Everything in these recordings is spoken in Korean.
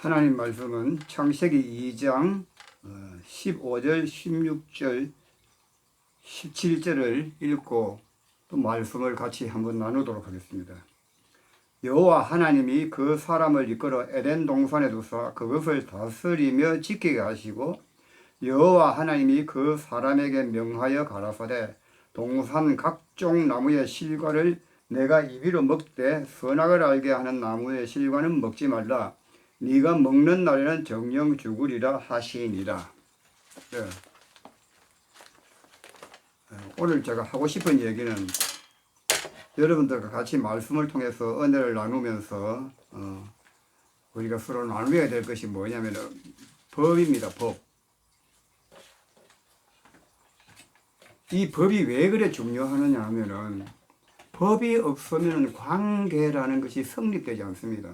하나님 말씀은 창세기 2장 15절, 16절, 17절을 읽고 또 말씀을 같이 한번 나누도록 하겠습니다. 여호와 하나님이 그 사람을 이끌어 에덴 동산에 두사 그것을 다스리며 지키게 하시고 여호와 하나님이 그 사람에게 명하여 가라사대 동산 각종 나무의 실과를 내가 이리로 먹되 선악을 알게 하는 나무의 실과는 먹지 말라. 네가 먹는 날에는 정령 죽으리라 하시니라. 네. 오늘 제가 하고 싶은 얘기는 여러분들과 같이 말씀을 통해서 은혜를 나누면서 우리가 서로 나누어야 될 것이 뭐냐면 법입니다. 법. 이 법이 왜 그래 중요하느냐 하면은 법이 없으면 관계라는 것이 성립되지 않습니다.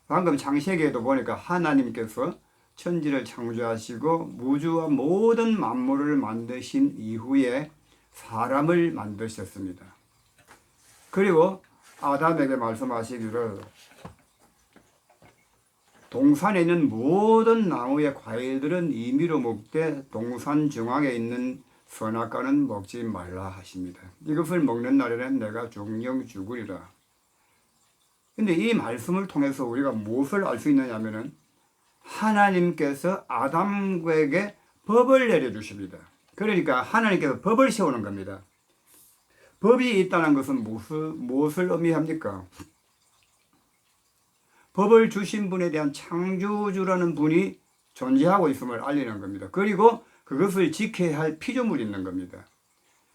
방금 창세기에도 보니까 하나님께서 천지를 창조하시고 무주와 모든 만물을 만드신 이후에 사람을 만드셨습니다. 그리고 아담에게 말씀하시기를 동산에 있는 모든 나무의 과일들은 임의로 먹되 동산 중앙에 있는 선악과는 먹지 말라 하십니다. 이것을 먹는 날에는 내가 정령 죽으리라. 근데 이 말씀을 통해서 우리가 무엇을 알 수 있느냐 하면은 하나님께서 아담에게 법을 내려주십니다. 그러니까 하나님께서 법을 세우는 겁니다. 법이 있다는 것은 무엇을 의미합니까? 법을 주신 분에 대한 창조주라는 분이 존재하고 있음을 알리는 겁니다. 그리고 그것을 지켜야 할 피조물이 있는 겁니다.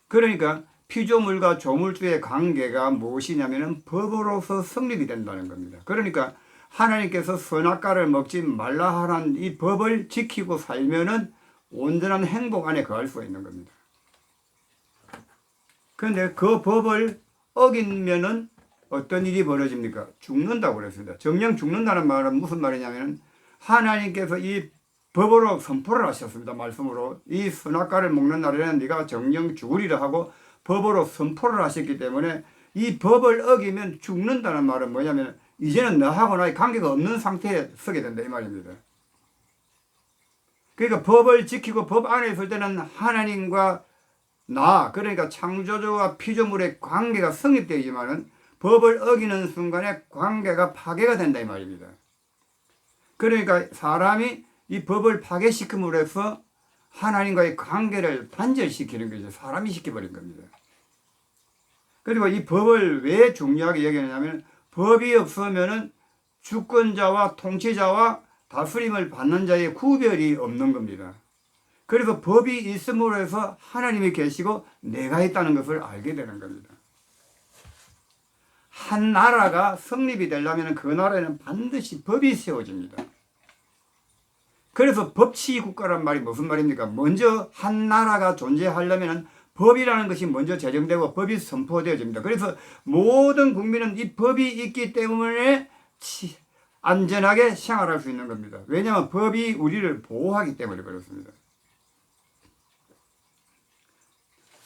그러니까 피조물과 조물주의 관계가 무엇이냐면 법으로서 성립이 된다는 겁니다. 그러니까 하나님께서 선악과를 먹지 말라 하는 이 법을 지키고 살면은 온전한 행복 안에 거할 수가 있는 겁니다. 그런데 그 법을 어기면은 어떤 일이 벌어집니까? 죽는다고 그랬습니다. 정령 죽는다는 말은 무슨 말이냐면 하나님께서 이 법으로 선포를 하셨습니다. 말씀으로 이 선악과를 먹는 날에는 네가 정령 죽으리라 하고 법으로 선포를 하셨기 때문에 이 법을 어기면 죽는다는 말은 뭐냐면 이제는 너하고 나의 관계가 없는 상태에 서게 된다 이 말입니다. 그러니까 법을 지키고 법 안에 있을 때는 하나님과 나 그러니까 창조주와 피조물의 관계가 성립되지만은 법을 어기는 순간에 관계가 파괴가 된다 이 말입니다. 그러니까 사람이 이 법을 파괴시킴으로 해서 하나님과의 관계를 단절시키는 거죠. 사람이 시켜버린 겁니다. 그리고 이 법을 왜 중요하게 여기냐면 법이 없으면은 주권자와 통치자와 다스림을 받는 자의 구별이 없는 겁니다. 그래서 법이 있음으로 해서 하나님이 계시고 내가 있다는 것을 알게 되는 겁니다. 한 나라가 성립이 되려면 그 나라에는 반드시 법이 세워집니다. 그래서 법치 국가란 말이 무슨 말입니까? 먼저 한 나라가 존재하려면 법이라는 것이 먼저 제정되고 법이 선포되어집니다. 그래서 모든 국민은 이 법이 있기 때문에 안전하게 생활할 수 있는 겁니다. 왜냐하면 법이 우리를 보호하기 때문에 그렇습니다.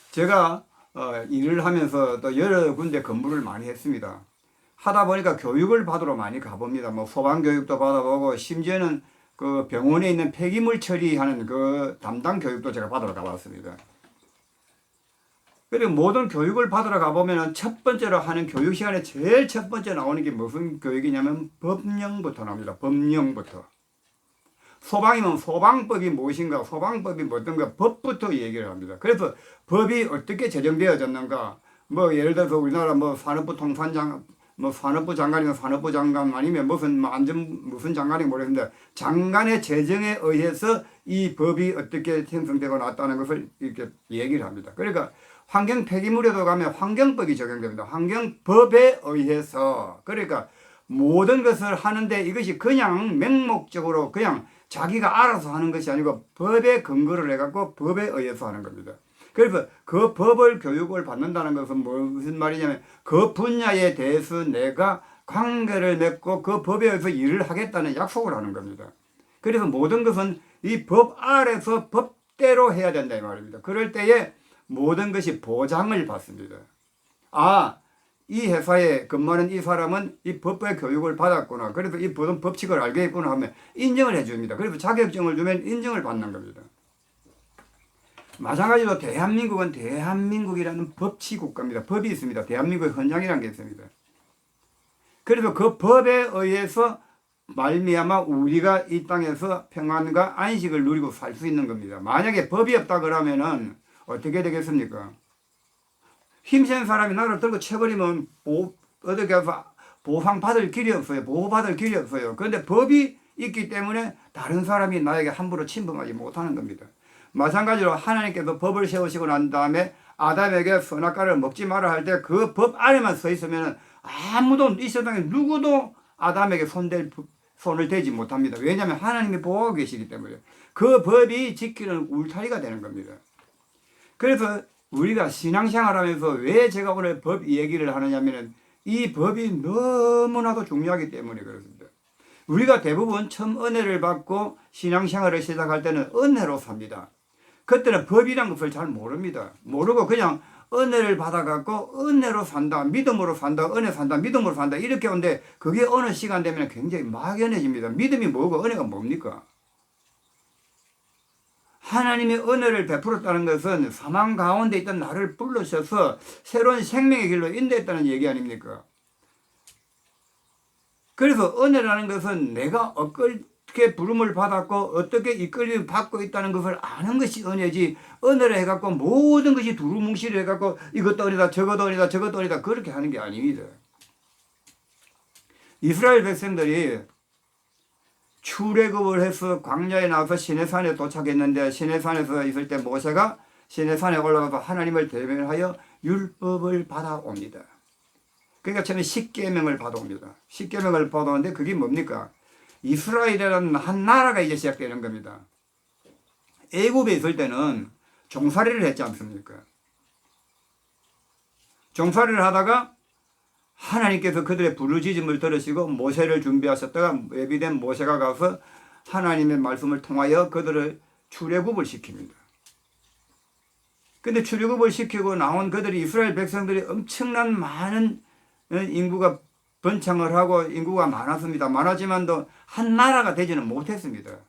제가 일을 하면서 또 여러 군데 근무를 많이 했습니다. 하다 보니까 교육을 받으러 많이 가봅니다. 뭐 소방교육도 받아보고 심지어는 그 병원에 있는 폐기물 처리하는 그 담당 교육도 제가 받으러 가봤습니다. 그리고 모든 교육을 받으러 가보면 첫 번째로 하는 교육 시간에 제일 첫 번째 나오는 게 무슨 교육이냐면 법령부터 나옵니다. 법령부터. 소방이면 소방법이 무엇인가, 소방법이 어떤가, 법부터 얘기를 합니다. 그래서 법이 어떻게 제정되어졌는가, 뭐 예를 들어서 우리나라 뭐 산업부 통산장, 뭐 산업부 장관이면 산업부 장관 아니면 무슨 장관이 모르겠는데 장관의 제정에 의해서 이 법이 어떻게 형성되고 났다는 것을 이렇게 얘기를 합니다. 그러니까 환경 폐기물에도 가면 환경법이 적용됩니다. 환경법에 의해서 그러니까 모든 것을 하는데 이것이 그냥 맹목적으로 그냥 자기가 알아서 하는 것이 아니고 법에 근거를 해갖고 법에 의해서 하는 겁니다. 그래서 그 법을 교육을 받는다는 것은 무슨 말이냐면 그 분야에 대해서 내가 관계를 맺고 그 법에 의해서 일을 하겠다는 약속을 하는 겁니다. 그래서 모든 것은 이 법 아래서 법대로 해야 된다 이 말입니다. 그럴 때에 모든 것이 보장을 받습니다. 이 회사에 근무하는 이 사람은 이 법의 교육을 받았구나. 그래서 이 모든 법칙을 알겠구나 하면 인정을 해줍니다. 그래서 자격증을 주면 인정을 받는 겁니다. 마찬가지로 대한민국은 대한민국이라는 법치 국가입니다. 법이 있습니다. 대한민국의 헌장이라는 게 있습니다. 그래서 그 법에 의해서 말미암아 우리가 이 땅에서 평안과 안식을 누리고 살 수 있는 겁니다. 만약에 법이 없다 그러면은 어떻게 되겠습니까? 힘센 사람이 나를 들고 쳐버리면 어떻게 해서 보상받을 길이 없어요. 보호받을 길이 없어요. 그런데 법이 있기 때문에 다른 사람이 나에게 함부로 침범하지 못하는 겁니다. 마찬가지로 하나님께서 법을 세우시고 난 다음에 아담에게 선악과를 먹지 마라 할 때 그 법 안에만 서 있으면 아무도 이 세상에 누구도 아담에게 손을 대지 못합니다. 왜냐하면 하나님이 보호하고 계시기 때문에 그 법이 지키는 울타리가 되는 겁니다. 그래서 우리가 신앙생활하면서 왜 제가 오늘 법 얘기를 하느냐면 이 법이 너무나도 중요하기 때문에 그렇습니다. 우리가 대부분 처음 은혜를 받고 신앙생활을 시작할 때는 은혜로 삽니다. 그때는 법이란 것을 잘 모릅니다. 모르고 그냥 은혜를 받아갖고 은혜로 산다, 믿음으로 산다, 은혜 산다, 믿음으로 산다 이렇게 하는데 그게 어느 시간 되면 굉장히 막연해집니다. 믿음이 뭐고 은혜가 뭡니까? 하나님이 은혜를 베풀었다는 것은 사망 가운데 있던 나를 불러셔서 새로운 생명의 길로 인도했다는 얘기 아닙니까? 그래서 은혜라는 것은 내가 어떻게 부름을 받았고 어떻게 이끌림을 받고 있다는 것을 아는 것이 은혜지, 은혜를 해갖고 모든 것이 두루뭉실을 해갖고 이것도 은혜다 저것도 은혜다 저것도 은혜다 그렇게 하는 게 아닙니다. 이스라엘 백성들이 출애굽을 해서 광야에 나와서 시내산에 도착했는데 시내산에서 있을 때 모세가 시내산에 올라가서 하나님을 대면하여 율법을 받아옵니다. 그러니까 처음에 십계명을 받아옵니다. 십계명을 받아오는데 그게 뭡니까? 이스라엘이라는 한 나라가 이제 시작되는 겁니다. 애굽에 있을 때는 종살이를 했지 않습니까? 종살이를 하다가 하나님께서 그들의 부르짖음을 들으시고 모세를 준비하셨다가 예비된 모세가 가서 하나님의 말씀을 통하여 그들을 출애굽을 시킵니다. 근데 출애굽을 시키고 나온 그들이 이스라엘 백성들이 엄청난 많은 인구가 번창을 하고 인구가 많았습니다. 많았지만도 한 나라가 되지는 못했습니다.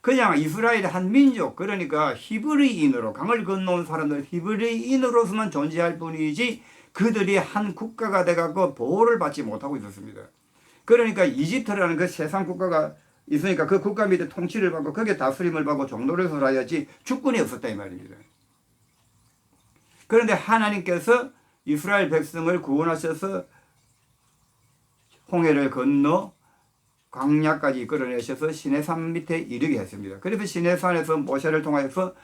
그냥 이스라엘의 한 민족, 그러니까 히브리인으로 강을 건너온 사람들 히브리인으로서만 존재할 뿐이지 그들이 한 국가가 돼갖고 보호를 받지 못하고 있었습니다. 그러니까 이집트라는 그 세상 국가가 있으니까 그 국가 밑에 통치를 받고 거기에 다스림을 받고 종노릇을 하여야지 주권이 없었다 이 말입니다. 그런데 하나님께서 이스라엘 백성을 구원하셔서 홍해를 건너 광야까지 이끌어내셔서 시내산 밑에 이르게 했습니다. 그래서 시내산에서 모세를 통하여서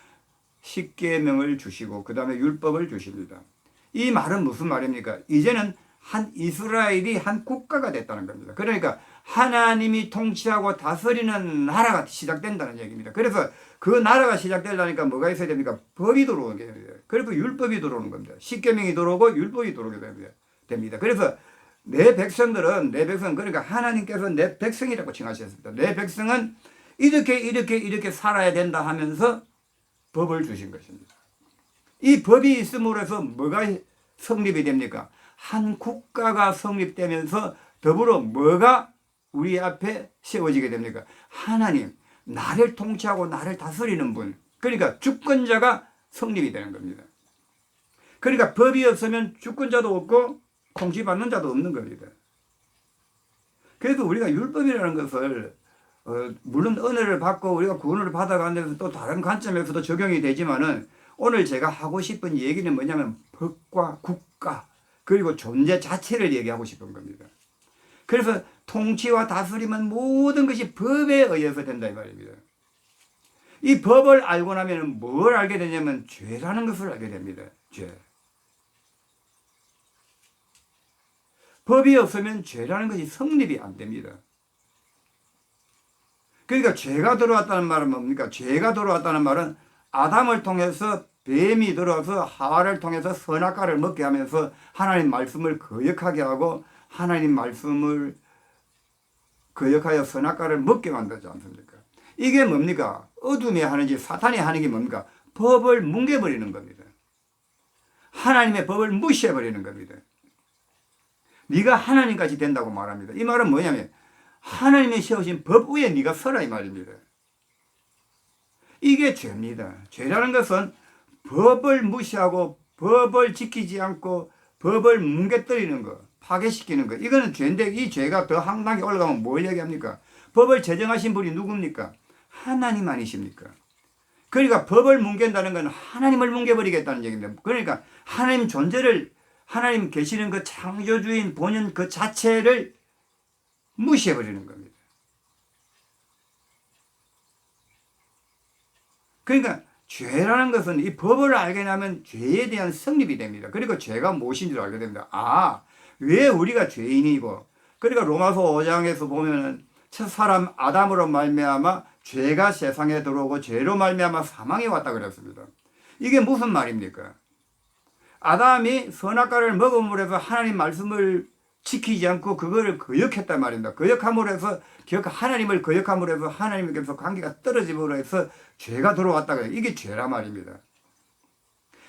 십계명을 주시고 그 다음에 율법을 주십니다. 이 말은 무슨 말입니까? 이제는 한 이스라엘이 한 국가가 됐다는 겁니다. 그러니까 하나님이 통치하고 다스리는 나라가 시작된다는 얘기입니다. 그래서 그 나라가 시작되려니까 뭐가 있어야 됩니까? 법이 들어오는 게 됩니다. 그래서 율법이 들어오는 겁니다. 십계명이 들어오고 율법이 들어오게 됩니다. 그래서 내 백성들은 그러니까 하나님께서 내 백성이라고 칭하셨습니다. 내 백성은 이렇게 살아야 된다 하면서 법을 주신 것입니다. 이 법이 있음으로 해서 뭐가 성립이 됩니까? 한 국가가 성립되면서 더불어 뭐가 우리 앞에 세워지게 됩니까? 하나님, 나를 통치하고 나를 다스리는 분, 그러니까 주권자가 성립이 되는 겁니다. 그러니까 법이 없으면 주권자도 없고 통치받는 자도 없는 겁니다. 그래도 우리가 율법이라는 것을 물론 은혜를 받고 우리가 구원을 받아가는 데서 또 다른 관점에서도 적용이 되지만은 오늘 제가 하고 싶은 얘기는 뭐냐면 법과 국가 그리고 존재 자체를 얘기하고 싶은 겁니다. 그래서 통치와 다스림은 모든 것이 법에 의해서 된다 이 말입니다. 이 법을 알고 나면 뭘 알게 되냐면 죄라는 것을 알게 됩니다. 죄. 법이 없으면 죄라는 것이 성립이 안 됩니다. 그러니까 죄가 들어왔다는 말은 뭡니까? 죄가 들어왔다는 말은 아담을 통해서 뱀이 들어와서 하와를 통해서 선악과를 먹게 하면서 하나님 말씀을 거역하게 하고 하나님 말씀을 거역하여 선악과를 먹게 만들지 않습니까? 이게 뭡니까? 어둠이 하는지 사탄이 하는 게 뭡니까? 법을 뭉개버리는 겁니다. 하나님의 법을 무시해버리는 겁니다. 네가 하나님같이 된다고 말합니다. 이 말은 뭐냐면 하나님이 세우신 법 위에 네가 서라 이 말입니다. 이게 죄입니다. 죄라는 것은 법을 무시하고 법을 지키지 않고 법을 뭉개뜨리는 거, 파괴시키는 거. 이거는 죄인데 이 죄가 더 황당하게 올라가면 뭘 얘기합니까? 법을 제정하신 분이 누굽니까? 하나님 아니십니까? 그러니까 법을 뭉갠다는 건 하나님을 뭉개버리겠다는 얘기입니다. 그러니까 하나님 존재를, 하나님 계시는 그 창조주인 본연 그 자체를 무시해버리는 겁니다. 그러니까 죄라는 것은 이 법을 알게 되면 죄에 대한 성립이 됩니다. 그리고 죄가 무엇인 줄 알게 됩니다. 아, 왜 우리가 죄인이고, 그러니까 로마서 5장에서 보면은 첫 사람 아담으로 말미암아 죄가 세상에 들어오고 죄로 말미암아 사망이 왔다 그랬습니다. 이게 무슨 말입니까? 아담이 선악과를 먹음으로 해서 하나님 말씀을 지키지 않고 그거를 거역했단 말입니다. 거역함으로 해서 하나님을 거역함으로 해서 하나님께서 관계가 떨어짐으로 해서 죄가 들어왔다 그래요. 이게 죄라 말입니다.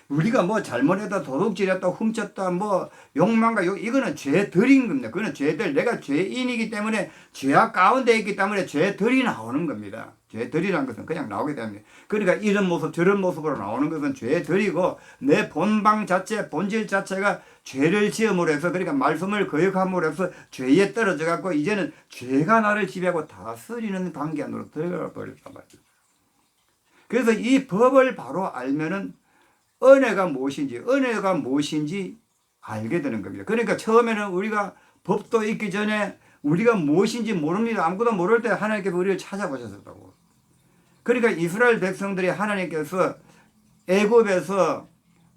우리가 뭐 잘못했다, 도둑질했다, 훔쳤다, 뭐 욕망과 이거는 죄들인 겁니다. 그거는 죄들. 내가 죄인이기 때문에 죄악 가운데 있기 때문에 죄들이 나오는 겁니다. 죄들이라는 것은 그냥 나오게 됩니다. 그러니까 이런 모습 저런 모습으로 나오는 것은 죄들이고 내 본방 자체, 본질 자체가 죄를 지음으로 해서, 그러니까 말씀을 거역함으로 해서 죄에 떨어져 갖고 이제는 죄가 나를 지배하고 다스리는 관계 안으로 들어가 버렸단 말이에요. 그래서 이 법을 바로 알면은 은혜가 무엇인지 알게 되는 겁니다. 그러니까 처음에는 우리가 법도 있기 전에 우리가 무엇인지 모릅니다. 아무것도 모를 때 하나님께서 우리를 찾아보셨다고. 그러니까 이스라엘 백성들이 하나님께서 애굽에서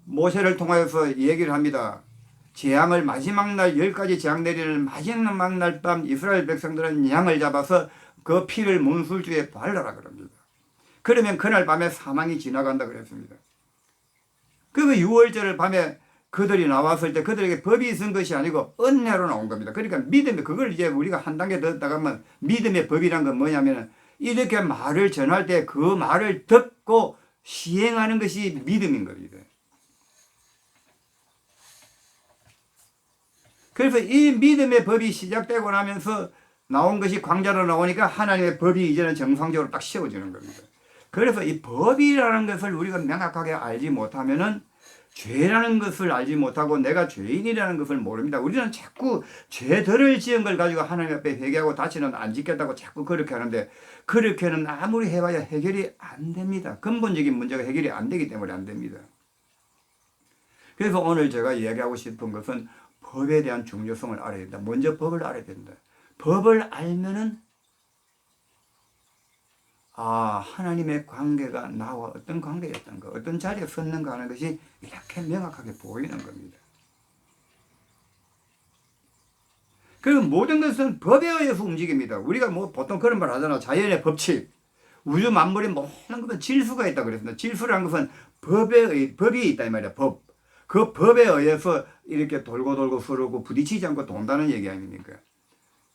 모세를 통하여서 얘기를 합니다. 재앙을 마지막 날 10가지 재앙 내리는 마지막 날 밤 이스라엘 백성들은 양을 잡아서 그 피를 문술주에 발라라 그럽니다. 그러면 그날 밤에 사망이 지나간다 그랬습니다. 그 6월절 밤에 그들이 나왔을 때 그들에게 법이 있은 것이 아니고 은혜로 나온 겁니다. 그러니까 믿음이, 그걸 이제 우리가 한 단계 더 나가면 믿음의 법이란 건 뭐냐면 이렇게 말을 전할 때 그 말을 듣고 시행하는 것이 믿음인 겁니다. 그래서 이 믿음의 법이 시작되고 나면서 나온 것이 광자로 나오니까 하나님의 법이 이제는 정상적으로 딱 세워지는 겁니다. 그래서 이 법이라는 것을 우리가 명확하게 알지 못하면은 죄라는 것을 알지 못하고 내가 죄인이라는 것을 모릅니다. 우리는 자꾸 죄들을 지은 걸 가지고 하나님 앞에 회개하고 다시는 안 짓겠다고 자꾸 그렇게 하는데, 그렇게는 아무리 해봐야 해결이 안 됩니다. 근본적인 문제가 해결이 안 되기 때문에 안 됩니다. 그래서 오늘 제가 이야기하고 싶은 것은 법에 대한 중요성을 알아야 된다. 먼저 법을 알아야 된다. 법을 알면은 하나님의 관계가 나와 어떤 관계였던가, 어떤 자리에 섰는가 하는 것이 이렇게 명확하게 보이는 겁니다. 그리고 모든 것은 법에 의해서 움직입니다. 우리가 뭐 보통 그런 말 하잖아. 자연의 법칙, 우주 만물의 모든 것은 질서가 있다고 그랬습니다. 질서라는 것은 법이 있다 이 말이야. 법. 그 법에 의해서 이렇게 돌고 서르고 부딪히지 않고 돈다는 얘기 아닙니까?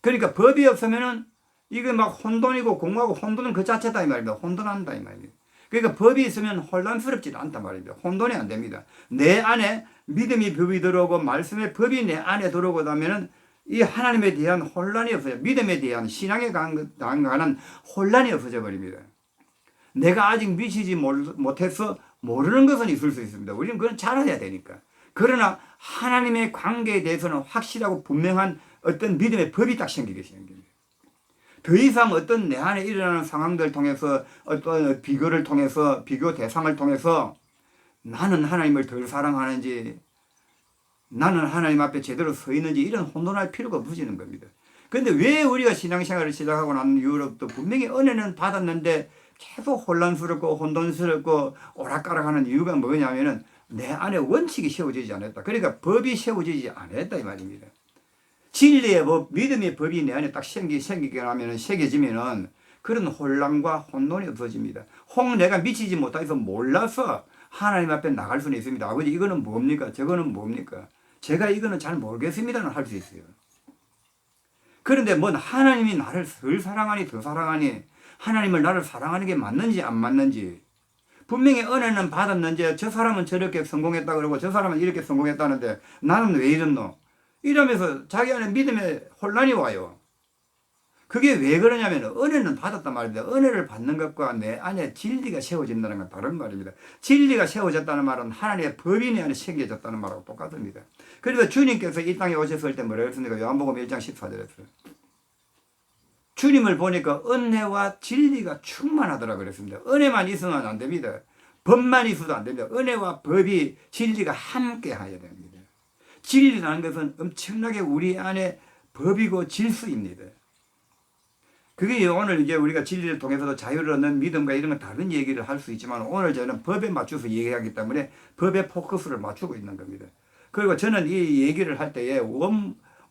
그러니까 법이 없으면은 이게 막 혼돈이고 공허하고, 혼돈은 그 자체다 이 말입니다. 혼돈한다 이 말입니다. 그러니까 법이 있으면 혼란스럽지 않단 말입니다. 혼돈이 안 됩니다. 내 안에 믿음이 법이 들어오고 말씀의 법이 내 안에 들어오고 나면은 이 하나님에 대한 혼란이 없어져, 믿음에 대한 신앙에 관한 혼란이 없어져 버립니다. 내가 아직 미치지 못해서 모르는 것은 있을 수 있습니다. 우리는 그건 잘 알아야 되니까. 그러나 하나님의 관계에 대해서는 확실하고 분명한 어떤 믿음의 법이 딱 생기게 생깁니다. 더 이상 어떤 내 안에 일어나는 상황들을 통해서, 어떤 비교를 통해서, 비교 대상을 통해서 나는 하나님을 덜 사랑하는지, 나는 하나님 앞에 제대로 서 있는지 이런 혼돈할 필요가 없어지는 겁니다. 그런데 왜 우리가 신앙생활을 시작하고 난 이후로부터 분명히 은혜는 받았는데 계속 혼란스럽고 혼돈스럽고 오락가락하는 이유가 뭐냐면은 내 안에 원칙이 세워지지 않았다. 그러니까 법이 세워지지 않았다 이 말입니다. 진리의 법, 믿음의 법이 내 안에 딱 새기게 하면은, 새겨지면은 그런 혼란과 혼돈이 없어집니다. 내가 미치지 못해서 몰라서 하나님 앞에 나갈 수는 있습니다. 아버지 이거는 뭡니까? 저거는 뭡니까? 제가 이거는 잘 모르겠습니다는 할 수 있어요. 그런데 뭔 하나님이 나를 덜 사랑하니 더 사랑하니, 하나님을 나를 사랑하는 게 맞는지 안 맞는지, 분명히 은혜는 받았는지 저 사람은 저렇게 성공했다 그러고 저 사람은 이렇게 성공했다는데 나는 왜 이랬노? 이러면서 자기 안에 믿음에 혼란이 와요. 그게 왜 그러냐면 은혜는 받았단 말입니다. 은혜를 받는 것과 내 안에 진리가 세워진다는 건 다른 말입니다. 진리가 세워졌다는 말은 하나님의 법이 내 안에 새겨졌다는 말하고 똑같습니다. 그래서 주님께서 이 땅에 오셨을 때 뭐라고 했습니까? 요한복음 1장 14절에서 주님을 보니까 은혜와 진리가 충만하더라 그랬습니다. 은혜만 있으면 안 됩니다. 법만 있어도 안 됩니다. 은혜와 법이 진리가 함께 하여야 됩니다. 진리라는 것은 엄청나게 우리 안에 법이고 질서입니다. 그게 오늘 이제 우리가 진리를 통해서도 자유를 얻는 믿음과 이런 건 다른 얘기를 할 수 있지만 오늘 저는 법에 맞춰서 얘기하기 때문에 법에 포커스를 맞추고 있는 겁니다. 그리고 저는 이 얘기를 할 때에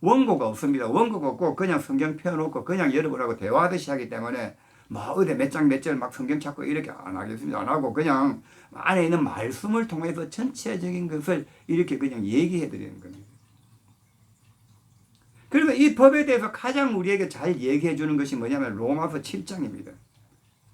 원고가 없습니다. 원고가 없고 그냥 성경 펴놓고 그냥 여러분하고 대화하듯이 하기 때문에 뭐 어디 몇 장 몇 절 막 성경 찾고 이렇게 안 하겠습니다. 안 하고 그냥 안에 있는 말씀을 통해서 전체적인 것을 이렇게 그냥 얘기해 드리는 겁니다. 그리고 이 법에 대해서 가장 우리에게 잘 얘기해 주는 것이 뭐냐면 로마서 7장입니다.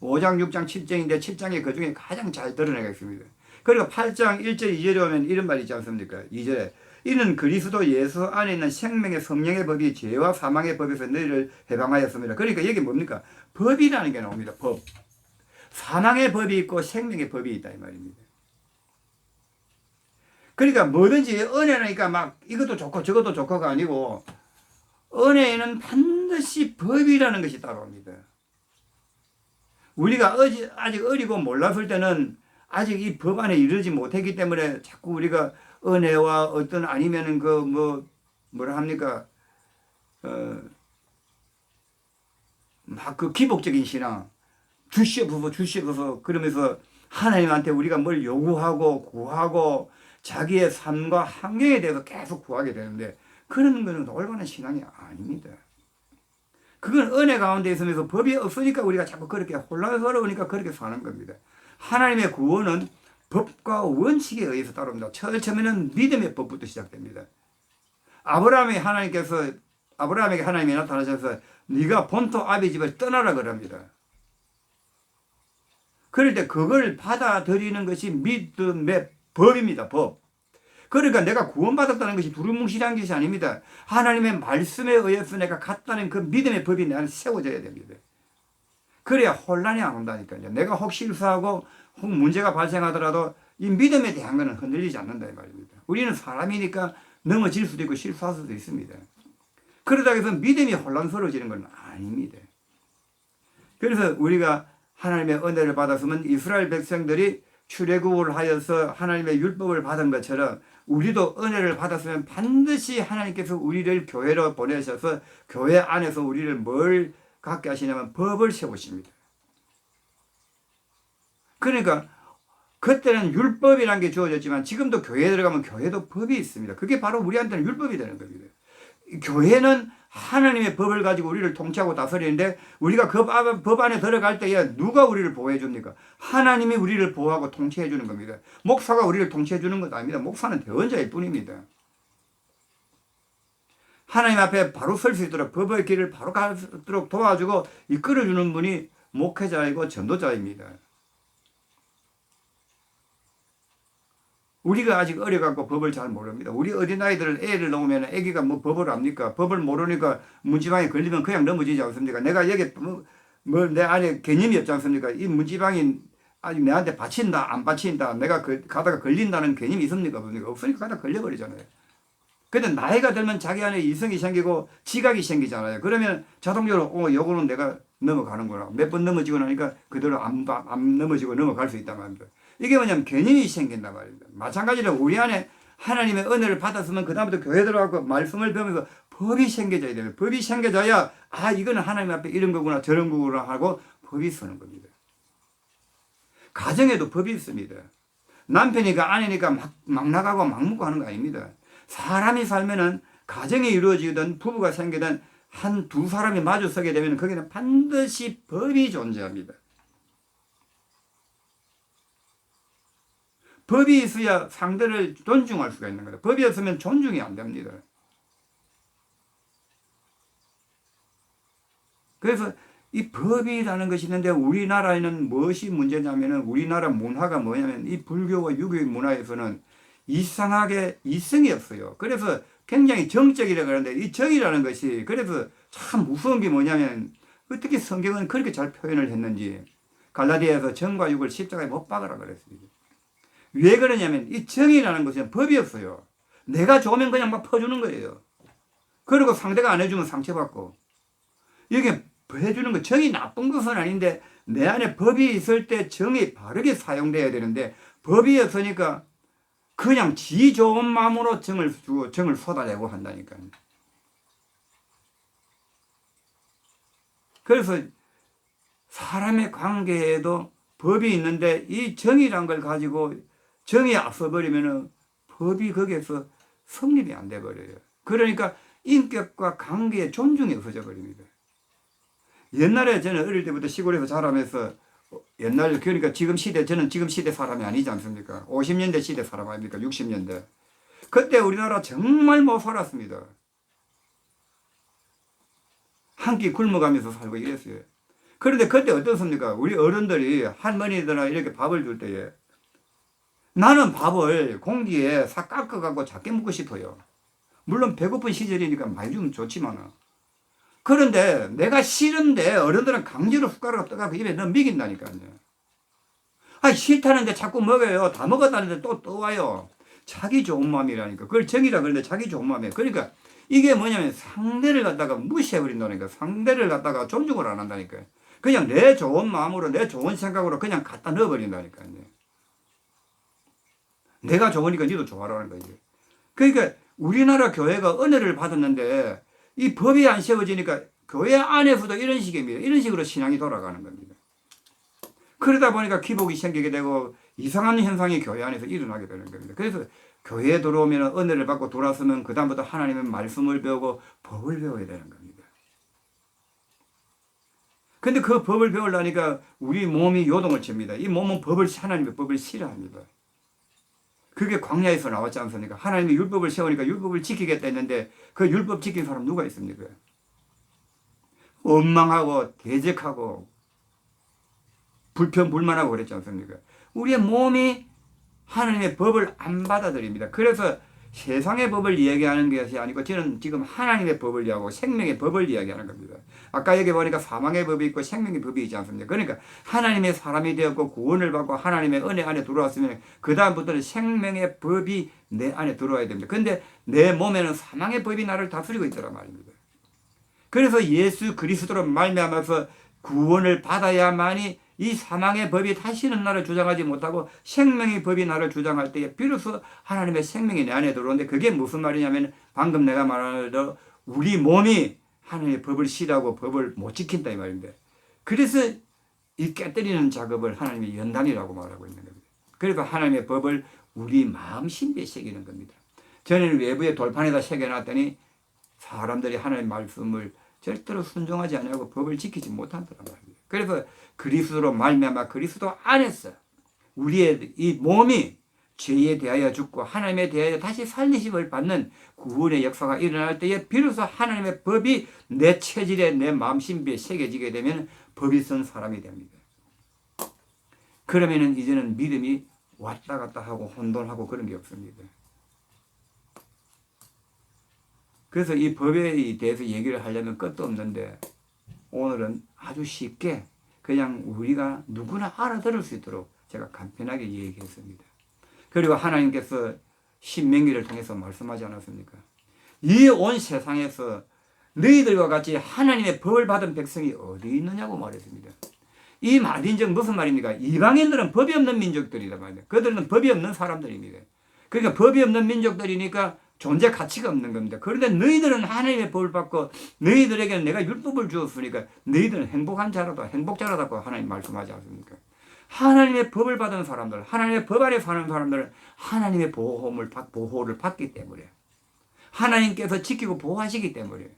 5장, 6장, 7장인데 7장에 그 중에 가장 잘 드러내고 있습니다. 그리고 8장 1절, 2절에 오면 이런 말이 있지 않습니까? 2절에 이는 그리스도 예수 안에 있는 생명의 성령의 법이 죄와 사망의 법에서 너희를 해방하였습니다. 그러니까 이게 뭡니까? 법이라는 게 나옵니다. 법. 사망의 법이 있고 생명의 법이 있다 이 말입니다. 그러니까 뭐든지 은혜니까 막 이것도 좋고 저것도 좋고가 아니고 은혜에는 반드시 법이라는 것이 따라옵니다. 우리가 아직 어리고 몰랐을 때는 아직 이 법 안에 이르지 못했기 때문에 자꾸 우리가 은혜와 어떤 아니면은 뭐라 합니까? 막 그 기복적인 신앙, 주시옵소서 그러면서 하나님한테 우리가 뭘 요구하고 구하고 자기의 삶과 환경에 대해서 계속 구하게 되는데 그런 거는 올바른 신앙이 아닙니다. 그건 은혜 가운데 있으면서 법이 없으니까 우리가 자꾸 그렇게 혼란스러우니까 그렇게 사는 겁니다. 하나님의 구원은 법과 원칙에 의해서 따릅니다. 처음에는 믿음의 법부터 시작됩니다. 아브라함에게 하나님이 나타나셔서 네가 본토 아비 집을 떠나라 그럽니다. 그럴 때 그걸 받아들이는 것이 믿음의 법입니다. 법. 그러니까 내가 구원받았다는 것이 두루뭉실한 것이 아닙니다. 하나님의 말씀에 의해서 내가 갔다는 그 믿음의 법이 내 안에 세워져야 됩니다. 그래야 혼란이 안 온다니까요. 내가 혹 실수하고 혹 문제가 발생하더라도 이 믿음에 대한 것은 흔들리지 않는다 이 말입니다. 우리는 사람이니까 넘어질 수도 있고 실수할 수도 있습니다. 그러다 해서 믿음이 혼란스러워지는 건 아닙니다. 그래서 우리가 하나님의 은혜를 받았으면 이스라엘 백성들이 출애굽을 하여서 하나님의 율법을 받은 것처럼 우리도 은혜를 받았으면 반드시 하나님께서 우리를 교회로 보내셔서 교회 안에서 우리를 뭘 갖게 하시냐면 법을 세우십니다. 그러니까 그때는 율법이라는 게 주어졌지만 지금도 교회에 들어가면 교회도 법이 있습니다. 그게 바로 우리한테는 율법이 되는 겁니다. 교회는 하나님의 법을 가지고 우리를 통치하고 다스리는데 우리가 그 법 안에 들어갈 때에 누가 우리를 보호해 줍니까? 하나님이 우리를 보호하고 통치해 주는 겁니다. 목사가 우리를 통치해 주는 것 아닙니다. 목사는 대언자일 뿐입니다. 하나님 앞에 바로 설 수 있도록 법의 길을 바로 가도록 도와주고 이끌어 주는 분이 목회자이고 전도자입니다. 우리가 아직 어려갖고 법을 잘 모릅니다. 우리 어린아이들을 애를 놓으면 애기가 뭐 법을 압니까? 법을 모르니까 문지방에 걸리면 그냥 넘어지지 않습니까? 내가 여기 내 안에 개념이 없지 않습니까? 이 문지방이 아직 내한테 받친다 안 받친다 내가 가다가 걸린다는 개념이 있습니까? 없습니까? 없으니까 가다 걸려버리잖아요. 근데 나이가 들면 자기 안에 이성이 생기고 지각이 생기잖아요. 그러면 자동적으로 요거는 내가 넘어가는구나. 몇 번 넘어지고 나니까 그대로 안 넘어지고 넘어갈 수 있단 말입니다. 이게 뭐냐면 개념이 생긴단 말입니다. 마찬가지로 우리 안에 하나님의 은혜를 받았으면 그 다음부터 교회 들어가고 말씀을 배우면서 법이 생겨져야 돼요. 법이 생겨져야 이거는 하나님 앞에 이런 거구나 저런 거구나 하고 법이 서는 겁니다. 가정에도 법이 있습니다. 남편이니까 아내니까 막 나가고 막 묻고 하는 거 아닙니다. 사람이 살면은 가정이 이루어지든 부부가 생기든 두 사람이 마주 서게 되면 거기는 반드시 법이 존재합니다. 법이 있어야 상대를 존중할 수가 있는 거다. 법이 없으면 존중이 안 됩니다. 그래서 이 법이라는 것이 있는데 우리나라에는 무엇이 문제냐면은 우리나라 문화가 뭐냐면 이 불교와 유교의 문화에서는 이상하게 이성이 없어요. 그래서 굉장히 정적이라고 하는데 이 정이라는 것이 그래서 참 무서운 게 뭐냐면 어떻게 성경은 그렇게 잘 표현을 했는지 갈라디아에서 정과 육을 십자가에 못 박으라 그랬습니다. 왜 그러냐면 이 정이라는 것은 법이 없어요. 내가 좋으면 그냥 막 퍼주는 거예요. 그리고 상대가 안 해주면 상처받고 이게 해주는 거 정이 나쁜 것은 아닌데 내 안에 법이 있을 때 정이 바르게 사용돼야 되는데 법이 없으니까 그냥 지 좋은 마음으로 정을 주고 정을 쏟아내고 한다니까요. 그래서 사람의 관계에도 법이 있는데 이 정이란 걸 가지고 정이 앞서버리면은 법이 거기에서 성립이 안 돼버려요. 그러니까 인격과 관계의 존중이 없어져 버립니다. 옛날에 저는 어릴 때부터 시골에서 자라면서 옛날 그러니까 지금 시대 저는 지금 시대 사람이 아니지 않습니까? 50년대 시대 사람 아닙니까? 60년대. 그때 우리나라 정말 못 살았습니다. 한 끼 굶어가면서 살고 이랬어요. 그런데 그때 어떻습니까? 우리 어른들이 할머니들이나 이렇게 밥을 줄 때에 나는 밥을 공기에 싹 깎아갖고 작게 먹고 싶어요. 물론 배고픈 시절이니까 많이 주면 좋지만 그런데 내가 싫은데 어른들은 강제로 숟가락을 떠갖고 입에 넣어 먹인다니까요. 아 싫다는데 자꾸 먹어요. 다 먹었다는데 또 떠와요. 자기 좋은 마음이라니까. 그걸 정이라 그러는데 자기 좋은 마음이에요. 그러니까 이게 뭐냐면 상대를 갖다가 무시해버린다니까. 상대를 갖다가 존중을 안 한다니까요. 그냥 내 좋은 마음으로 내 좋은 생각으로 그냥 갖다 넣어버린다니까요. 내가 좋으니까 니도 좋아라는 거죠. 그러니까 우리나라 교회가 은혜를 받았는데 이 법이 안 세워지니까 교회 안에서도 이런 식입니다. 이런 식으로 신앙이 돌아가는 겁니다. 그러다 보니까 기복이 생기게 되고 이상한 현상이 교회 안에서 일어나게 되는 겁니다. 그래서 교회에 들어오면 은혜를 받고 돌아서면 그다음부터 하나님의 말씀을 배우고 법을 배워야 되는 겁니다. 근데 그 법을 배우려니까 우리 몸이 요동을 칩니다. 이 몸은 하나님의 법을 싫어합니다. 그게 광야에서 나왔지 않습니까? 하나님이 율법을 세우니까 율법을 지키겠다 했는데 그 율법 지킨 사람 누가 있습니까? 원망하고 대적하고 불평불만하고 그랬지 않습니까? 우리의 몸이 하나님의 법을 안 받아들입니다. 그래서 세상의 법을 이야기하는 것이 아니고 저는 지금 하나님의 법을 이야기하고 생명의 법을 이야기하는 겁니다. 아까 여기 보니까 사망의 법이 있고 생명의 법이 있지 않습니까? 그러니까 하나님의 사람이 되었고 구원을 받고 하나님의 은혜 안에 들어왔으면 그 다음부터는 생명의 법이 내 안에 들어와야 됩니다. 그런데 내 몸에는 사망의 법이 나를 다스리고 있더란 말입니다. 그래서 예수 그리스도로 말미암아서 구원을 받아야만이 이 사망의 법이 다시는 나를 주장하지 못하고 생명의 법이 나를 주장할 때에 비로소 하나님의 생명이 내 안에 들어오는데 그게 무슨 말이냐면 방금 내가 말한 대로 우리 몸이 하나님의 법을 싫어하고 법을 못 지킨다 이 말입니다. 그래서 이 깨뜨리는 작업을 하나님의 연단이라고 말하고 있는 겁니다. 그래서 하나님의 법을 우리 마음 심비에 새기는 겁니다. 전에는 외부의 돌판에다 새겨놨더니 사람들이 하나님의 말씀을 절대로 순종하지 않고 법을 지키지 못한다는 말입니다. 그래서 그리스도로 말미암아 그리스도 안에서 우리의 이 몸이 죄에 대하여 죽고 하나님에 대하여 다시 살리심을 받는 구원의 역사가 일어날 때에 비로소 하나님의 법이 내 체질에 내 마음 심비에 새겨지게 되면 법이 쓴 사람이 됩니다. 그러면은 이제는 믿음이 왔다 갔다 하고 혼돈하고 그런 게 없습니다. 그래서 이 법에 대해서 얘기를 하려면 끝도 없는데 오늘은 아주 쉽게 그냥 우리가 누구나 알아들을 수 있도록 제가 간편하게 얘기했습니다. 그리고 하나님께서 신명기를 통해서 말씀하지 않았습니까? 이 온 세상에서 너희들과 같이 하나님의 법을 받은 백성이 어디 있느냐고 말했습니다. 이 말인즉 무슨 말입니까? 이방인들은 법이 없는 민족들이란 말이에요. 그들은 법이 없는 사람들입니다. 그러니까 법이 없는 민족들이니까 존재 가치가 없는 겁니다. 그런데 너희들은 하나님의 법을 받고 너희들에게는 내가 율법을 주었으니까 너희들은 행복한 자라다 행복자라다고 하나님 말씀하지 않습니까? 하나님의 법을 받은 사람들, 하나님의 법 아래 사는 사람들은 하나님의 보호를 받기 때문에 하나님께서 지키고 보호하시기 때문에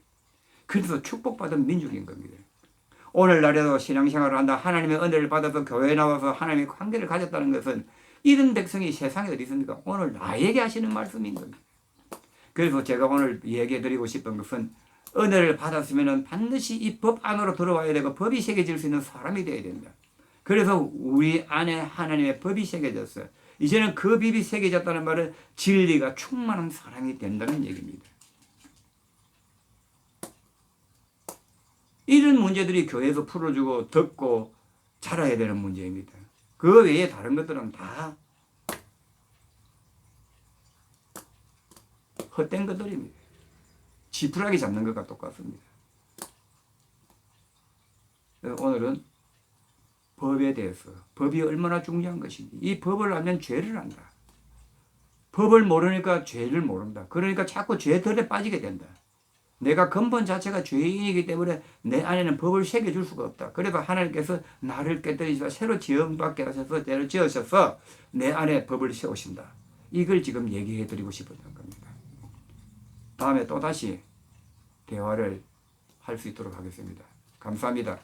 그래서 축복받은 민족인 겁니다. 오늘날에도 신앙생활을 한다 하나님의 은혜를 받아서 교회에 나와서 하나님의 관계를 가졌다는 것은 이런 백성이 세상에 어디 있습니까? 오늘 나에게 하시는 말씀인 겁니다. 그래서 제가 오늘 얘기해 드리고 싶은 것은 은혜를 받았으면 반드시 이 법 안으로 들어와야 되고 법이 새겨질 수 있는 사람이 되어야 됩니다. 그래서 우리 안에 하나님의 법이 새겨졌어요. 이제는 그 법이 새겨졌다는 말은 진리가 충만한 사람이 된다는 얘기입니다. 이런 문제들이 교회에서 풀어주고 듣고 자라야 되는 문제입니다. 그 외에 다른 것들은 다 헛된 것들입니다. 지푸라기 잡는 것과 똑같습니다. 오늘은 법에 대해서, 법이 얼마나 중요한 것인지, 이 법을 알면 죄를 안다. 법을 모르니까 죄를 모른다. 그러니까 자꾸 죄들에 빠지게 된다. 내가 근본 자체가 죄인이기 때문에 내 안에는 법을 새겨줄 수가 없다. 그래도 하나님께서 나를 깨뜨리시다 새로 지음받게 하셔서 때를 지으셔서 내 안에 법을 세우신다. 이걸 지금 얘기해 드리고 싶었던 겁니다. 다음에 또다시 대화를 할 수 있도록 하겠습니다. 감사합니다.